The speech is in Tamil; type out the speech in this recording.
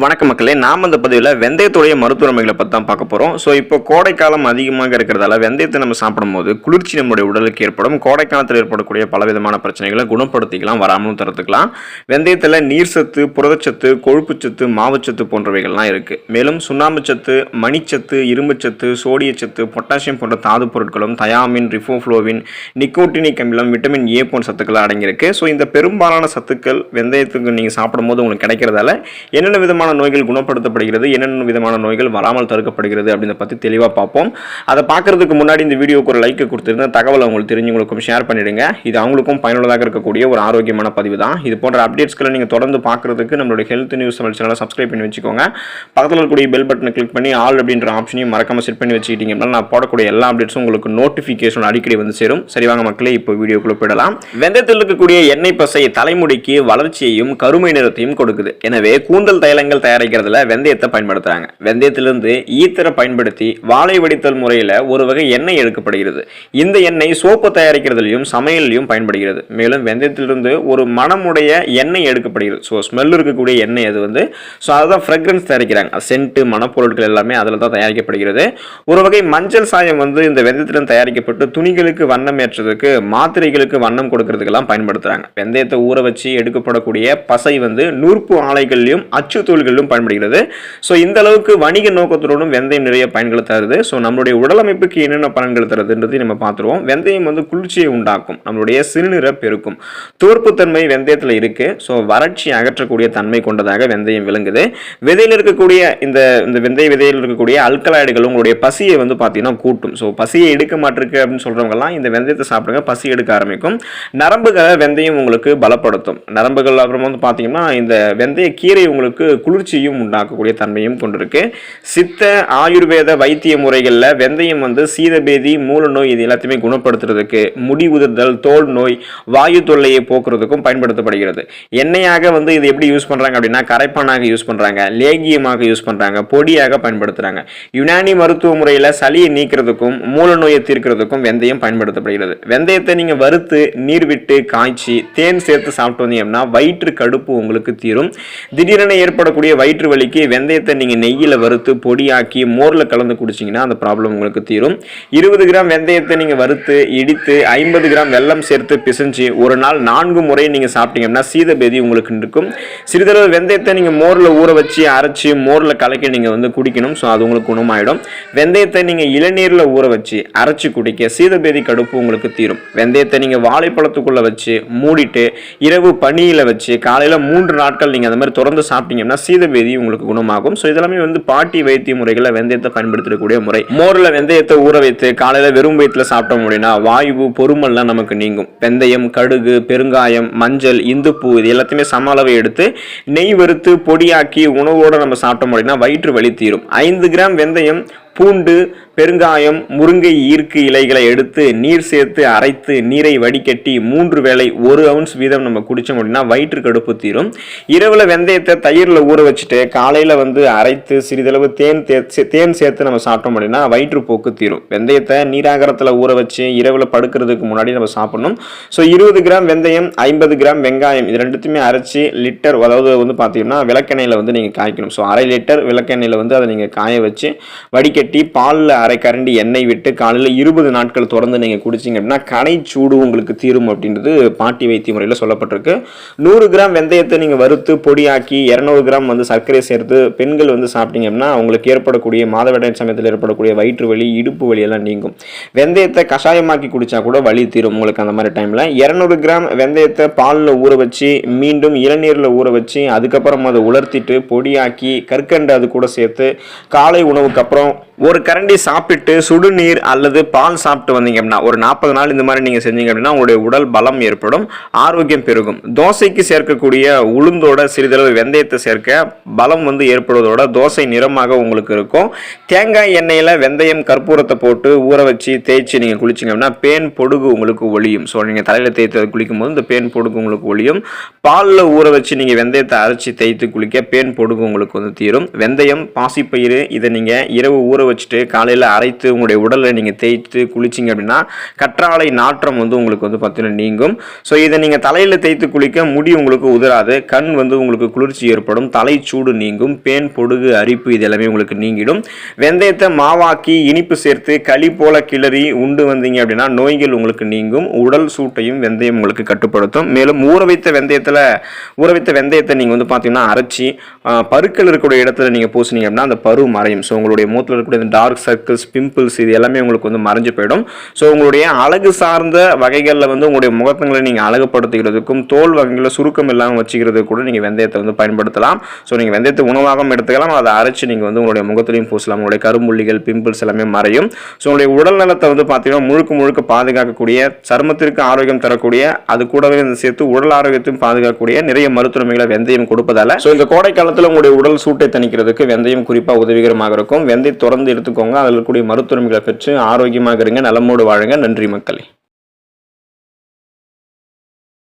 வணக்கம் மக்களே, நாம் இந்த பதிவில் வெந்தயத்துடைய மருத்துவமைகளை பற்றி தான் பார்க்க போகிறோம். ஸோ இப்போ கோடைக்காலம் அதிகமாக இருக்கிறதால வெந்தயத்தை நம்ம சாப்பிடும்போது குளிர்ச்சி நம்முடைய உடலுக்கு ஏற்படும். கோடைக்காலத்தில் ஏற்படக்கூடிய பலவிதமான பிரச்சனைகளை குணப்படுத்திக்கலாம், வராமலும் தடுத்துக்கலாம். வெந்தயத்தில் நீர் சத்து, புரதச்சத்து, கொழுப்புச்சத்து, மாவுச்சத்து போன்றவைகள்லாம் இருக்குது. மேலும் சுண்ணாம்புச்சத்து, மணிச்சத்து, இரும்புச்சத்து, சோடியச்சத்து, பொட்டாசியம் போன்ற தாது பொருட்களும், தயாமின், ரிஃபோஃப்ளோவின், நிக்கோட்டினிக் அமிலம், விட்டமின் ஏ போன்ற சத்துக்கள் அடங்கியிருக்கு. ஸோ இந்த பெரும்பாலான சத்துக்கள் வெந்தயத்துக்கு நீங்கள் சாப்பிடும்போது உங்களுக்கு கிடைக்கிறதால என்னென்ன விதமான நோய்கள் குணப்படுத்தப்படுகிறது, என்னென்ன விதமான நோய்கள் வராமல் தடுக்கப்படுகிறது அப்படின்றத பற்றி தெளிவாக பார்ப்போம். அதை பார்க்கறதுக்கு முன்னாடி இந்த வீடியோக்கு ஒரு லைக் கொடுத்துருந்த தகவலை உங்களுக்கு தெரிஞ்சவங்களுக்கும் ஷேர் பண்ணிடுங்க. இது அவங்களுக்கும் பயனுள்ளதாக இருக்கக்கூடிய ஒரு ஆரோக்கியமான பதிவு தான். இது போன்ற அப்டேட்ஸ்களை நீங்கள் தொடர்ந்து பார்க்கறதுக்கு நம்மளுடைய ஹெல்த் நியூஸ் சேனலை சப்ஸ்கிரைப் பண்ணி வச்சுக்கோங்க. பக்கத்தில் இருக்கக்கூடிய பெல் பட்டனை கிளிக் பண்ணி ஆல் அப்படின்ற ஆப்ஷனையும் மறக்காம செட் பண்ணி வச்சுக்கிட்டீங்க அப்படின்னா நான் போடக்கூடிய எல்லா அப்டேட்ஸும் உங்களுக்கு நோட்டிஃபிகேஷன் அடிக்கடி வந்து சேரும். சரிவாங்க மக்களே, இப்போ வீடியோக்குள்ள போயிடலாம். வெந்தயத்தில் இருக்கக்கூடிய எண்ணெய் பசை தலைமுடிக்கு வளர்ச்சியையும் கருமை நிறத்தையும் கொடுக்குது. எனவே கூந்தல் தைலங்கள் தயாரிக்கிறதுல வெந்தயத்தை பயன்படுத்துறாங்க. வெந்தயத்திலிருந்து ஈத்தரை பயன்படுத்தி வாழை வடித்தல் முறையில் ஒரு வகை எண்ணெய் எடுக்கப்படுகிறது. இந்த எண்ணெய் சோப்பு தயாரிக்கிறதுலையும் சமையலையும் பயன்படுகிறது. மேலும் வெந்தயத்திலிருந்து ஒரு மணமுடைய எண்ணெய் எடுக்கப்படுகிறது. ஸோ ஸ்மெல் இருக்கக்கூடிய எண்ணெய் அது ஸோ அதுதான் ஃப்ரெக்ரன்ஸ் தயாரிக்கிறாங்க. சென்ட், மணப்பொருட்கள் எல்லாமே அதில் தான் தயாரிக்கப்படுகிறது. ஒரு வகை மஞ்சள் சாயம் இந்த வெந்தயத்திலிருந்து தயாரிக்கப்பட்டு துணிகளுக்கு வண்ணம் ஏற்றதுக்கு, மாத்திரைகளுக்கு வண்ணம் கொடுக்கறதுக்கெல்லாம் பயன்படுத்துறாங்க. வெந்தயத்தை ஊற வச்சு எடுக்கப்படக்கூடிய பசை நூற்பு ஆலைகளிலும் அச்சு தூள்களிலும் பயன்படுகிறது. ஸோ இந்த அளவுக்கு வணிக நோக்கத்துடனும் வெந்தயம் நிறைய பயன்களை தருது. ஸோ நம்மளுடைய உடல் அமைப்புக்கு என்னென்ன பலன்கள் தருதுன்றது நம்ம பார்த்துருவோம். வெந்தயம் குளிர்ச்சியை உண்டாக்கும், நம்மளுடைய சிறுநீரை பெருக்கும், தோற்புத்தன்மை வெந்தயத்தில் இருக்கு. ஸோ வறட்சி அகற்றக்கூடிய தன்மை கொண்டதாக வெந்தயம் விளங்குது. விதையில் இருக்கக்கூடிய இந்த வெந்தய விதையில் இருக்கக்கூடிய அல்கலாய்டுகள் உங்களுடைய பசியை பார்த்தீங்கன்னா கூட்டும். ஸோ பசியை எடுக்க மாட்டிருக்கு அப்படின்னு சொல்றவங்கலாம் இந்த வெந்தயத்தை சாப்பிடுங்க, பசி எடுக்க ஆரம்பிக்கும். நரம்புகளை வெந்தயம் உங்களுக்கு பலப்படுத்தும். நரம்புகள் அப்புறம் பார்த்தீங்கன்னா இந்த வெந்தய கீரை உங்களுக்கு குளிர்ச்சியும் உண்டாக்கக்கூடிய தன்மையும் கொண்டிருக்கு. சித்த ஆயுர்வேத வைத்திய முறைகளில் வெந்தயம் சீதபேதி, மூல நோய் இது எல்லாத்தையுமே குணப்படுத்துறதுக்கு, முடி உதிர்தல், தோல் நோய், வாயு தொல்லையை போக்குறதுக்கும் பயன்படுத்தப்படுகிறது. எண்ணெயாக இது எப்படி யூஸ் பண்றாங்க அப்படின்னா கரைப்பானாக யூஸ் பண்றாங்க, லேகியமாக யூஸ் பண்றாங்க, பொடியாக பயன்படுத்துறாங்க. யுனானி மருத்துவ முறையில் சளியை நீக்கிறதுக்கும் மூல நோயை தீர்க்கிறதுக்கும் வெந்தயம் பயன்படுத்தப்படுகிறது. வெந்தயத்தை நீங்க வறுத்து நீர் விட்டு காய்ச்சி தேன் சேர்த்து சாப்பிட்டு வந்தீங்கன்னா வயிற்று கடுப்பு உங்களுக்கு தீரும். திடீரென ஏற்படக்கூடிய வயிற்று வலிக்கு வெந்தயத்தை நீங்க நெய்யில் வறுத்து பொடியாக்கி மோர்ல கலந்து குடிச்சீங்கன்னா அந்த ப்ராப்ளம் உங்களுக்கு தீரும். 20 கிராம் வெந்தயத்தை நீங்க வறுத்து இடித்து 50 கிராம் வெல்லம் சேர்த்து பிசைஞ்சு ஒரு நாள் 4 முறை நீங்க சாப்பிட்டீங்கன்னா சீதபேதி உங்களுக்கு இருக்கும். சிறிதளவு வெந்தயத்தை நீங்க மோர்ல ஊற வச்சு அரைச்சி மோர்ல கலக்கி நீங்க குடிக்கணும். ஸோ அது உங்களுக்கு குணமாயிடும். வெந்தயத்தை நீங்க இளநீர்ல ஊற வச்சு அரைச்சு குடிக்க சீதபேதி கடுப்பு உங்களுக்கு தீரும். வெந்தயத்தை நீங்க வாழைப்பழத்துக்குள்ள வச்சு மூடிட்டு இரவு பனியில வச்சு காலையில 3 நாட்கள் நீங்க அந்த மாதிரி தொடர்ந்து சாப்பிட்டீங்கன்னா சீதபேதி உங்களுக்கு குணமாகும். ஸோ இதெல்லாமே பாட்டி வைத்திய முறைகளை வெந்தயத்தை பயன்படுத்தக்கூடிய முறை. மோர்ல வெந்தயத்தை ஊற வைத்து காலையில வெறும் வயிற்றுல சாப்பிட்டோம் அப்படின்னா வாயு, பொறுமெல்லாம் நமக்கு நீங்கும். வெந்தயம், கடுகு, பெருங்காயம், மஞ்சள், இந்துப்பூ இது எல்லாத்தையுமே சம அளவை எடுத்து நெய் வறுத்து பொடியாக்கி உணவோடு நம்ம சாப்பிட்டோம் அப்படின்னா வயிற்று வலி தீரும். 5 கிராம் வெந்தயம், பூண்டு, பெருங்காயம், முருங்கை ஈர்க்கு இலைகளை எடுத்து நீர் சேர்த்து அரைத்து நீரை வடிகட்டி 3 வேளை 1 ounce வீதம் நம்ம குடிச்சோம் அப்படின்னா வயிற்று கடுப்பு தீரும். இரவுல வெந்தயத்தை தயிரில் ஊற வச்சுட்டு காலையில அரைத்து சிறிதளவு தேன் சேர்த்து நம்ம சாப்பிட்டோம் அப்படின்னா வயிற்றுப்போக்கு தீரும். வெந்தயத்தை நீராகரத்தில் ஊற வச்சு இரவுல படுக்கிறதுக்கு முன்னாடி நம்ம சாப்பிடணும். ஸோ 20 கிராம் வெந்தயம், 50 கிராம் வெங்காயம் இது ரெண்டுத்தையுமே அரைச்சி லிட்டர், அதாவது பார்த்தீங்கன்னா விளக்கெண்ணெயில் நீங்கள் காய்க்கணும். ஸோ 1/2 லிட்டர் விளக்கெண்ணெயில் அதை நீங்கள் காய வச்சு வடிகட்டி பாலில் அரை கரண்டி எண்ணெய் விட்டு காலையில் 20 நாட்கள் தொடர்ந்து நீங்கள் குடிச்சிங்க அப்படின்னா கனை சூடு உங்களுக்கு தீரும் அப்படின்றது பாட்டி வைத்திய முறையில் சொல்லப்பட்டிருக்கு. 100 கிராம் வெந்தயத்தை நீங்கள் வறுத்து பொடியாக்கி 200 கிராம் சர்க்கரை சேர்த்து பெண்கள் சாப்பிட்டீங்க அப்படின்னா அவங்களுக்கு ஏற்படக்கூடிய மாதவிடாய் சமயத்தில் ஏற்படக்கூடிய வயிற்று வலி, இடுப்பு வலி எல்லாம் நீங்கும். வெந்தயத்தை கஷாயமாக்கி குடிச்சா கூட வலி தீரும் உங்களுக்கு அந்த மாதிரி டைமில். 200 கிராம் வெந்தயத்தை பாலில் ஊற வச்சு மீண்டும் இளநீரில் ஊற வச்சு அதுக்கப்புறம் அதை உலர்த்திட்டு பொடியாக்கி கற்கண்டு அது கூட சேர்த்து காலை உணவுக்கு அப்புறம் ஒரு கரண்டி சாப்பிட்டு சுடுநீர் அல்லது பால் சாப்பிட்டு வந்தீங்க அப்படின்னா ஒரு 40 நாள் இந்த மாதிரி நீங்க செஞ்சீங்க அப்படின்னா உங்களுடைய உடல் பலம் ஏற்படும், ஆரோக்கியம் பெருகும். தோசைக்கு சேர்க்கக்கூடிய உளுந்தோட சிறிதளவு வெந்தயத்தை சேர்க்க பலம் ஏற்படுவதோட தோசை நிறமாக உங்களுக்கு இருக்கும். தேங்காய் எண்ணெயில வெந்தயம், கற்பூரத்தை போட்டு ஊற வச்சு தேய்ச்சி நீங்க குளிச்சிங்க அப்படின்னா பேன் பொடுகு உங்களுக்கு ஒளியும். ஸோ நீங்க தலையில தேய்த்து குளிக்கும் போது இந்த பேன் பொடுகு உங்களுக்கு ஒளியும். பாலில் ஊற வச்சு நீங்க வெந்தயத்தை அரைச்சி தேய்த்து குளிக்க பேன் பொடுகு உங்களுக்கு தீரும். வெந்தயம், பாசிப்பயிறு இதை நீங்க இரவு ஊற வச்சுட்டு காலையில் மிக்சியில் அரைத்து உங்களுடைய உடலில் நீங்கள் தேய்த்து குளிச்சிங்க அப்படின்னா கற்றாழை நாற்றம் வந்து உங்களுக்கு வந்து பார்த்தீங்கன்னா நீங்கும். ஸோ இதை நீங்கள் தலையில் தேய்த்து குளிக்க முடி உங்களுக்கு உதிராது, கண் வந்து உங்களுக்கு குளிர்ச்சி ஏற்படும், தலை சூடு நீங்கும், பேன் பொடுகு அரிப்பு இது எல்லாமே உங்களுக்கு நீங்கிடும். வெந்தயத்தை மாவாக்கி இனிப்பு சேர்த்து களி போல கிளறி உண்டு வந்தீங்க அப்படின்னா நோய்கள் உங்களுக்கு நீங்கும். உடல் சூட்டையும் வெந்தயம் உங்களுக்கு கட்டுப்படுத்தும். மேலும் ஊற வைத்த வெந்தயத்தை நீங்கள் வந்து பார்த்தீங்கன்னா அரைச்சி பருக்கள் இருக்கக்கூடிய இடத்துல நீங்கள் பூசினீங்க அப்படின்னா அந்த பரு மறையும். ஸோ உங்களுடைய மூத்தில் இருக்கக்கூடிய இந்த டார்க் சர்க்கிள்ஸ், பிம்பிள்ஸ் இது எல்லாமே உங்களுக்கு வந்து மறைஞ்சு போயிடும். ஸோ உங்களுடைய அழகு சார்ந்த வகைகளில் வந்து உங்களுடைய முகத்தங்களை நீங்கள் அழகுபடுத்திக்கிறதுக்கும் தோல் வகைகளில் சுருக்கம் இல்லாமல் வச்சுக்கிறதுக்கு கூட நீங்கள் வெந்தயத்தை வந்து பயன்படுத்தலாம். ஸோ நீங்கள் வெந்தயத்தை உணவாகவும் எடுத்துக்கலாம், அதை அரைச்சி நீங்கள் வந்து உங்களுடைய முகத்திலையும் பூசலாம். உங்களுடைய கரும்புள்ளிகள், பிம்பிள்ஸ் எல்லாமே மறையும். ஸோ உங்களுடைய உடல் நலத்தை வந்து பார்த்தீங்கன்னா முழுக்க பாதுகாக்கக்கூடிய, சருமத்திற்கு ஆரோக்கியம் தரக்கூடிய, அது கூடவே சேர்த்து உடல் ஆரோக்கியத்தையும் பாதுகாக்கக்கூடிய நிறைய மருத்துவமைகளை வெந்தயம் கொடுப்பதால ஸோ இந்த கோடை காலத்தில் உங்களுடைய உடல் சூட்டை தணிக்கிறதுக்கு வெந்தயம் குறிப்பாக உதவிகரமாக இருக்கும். வெந்தயம் தொடர்ந்து எடுத்துக்கோங்க. அதில் இருக்கக்கூடிய மருத்துவமைகளை பெற்று ஆரோக்கியமாக இருங்க, நலமோடு வாழுங்க. நன்றி மக்களே.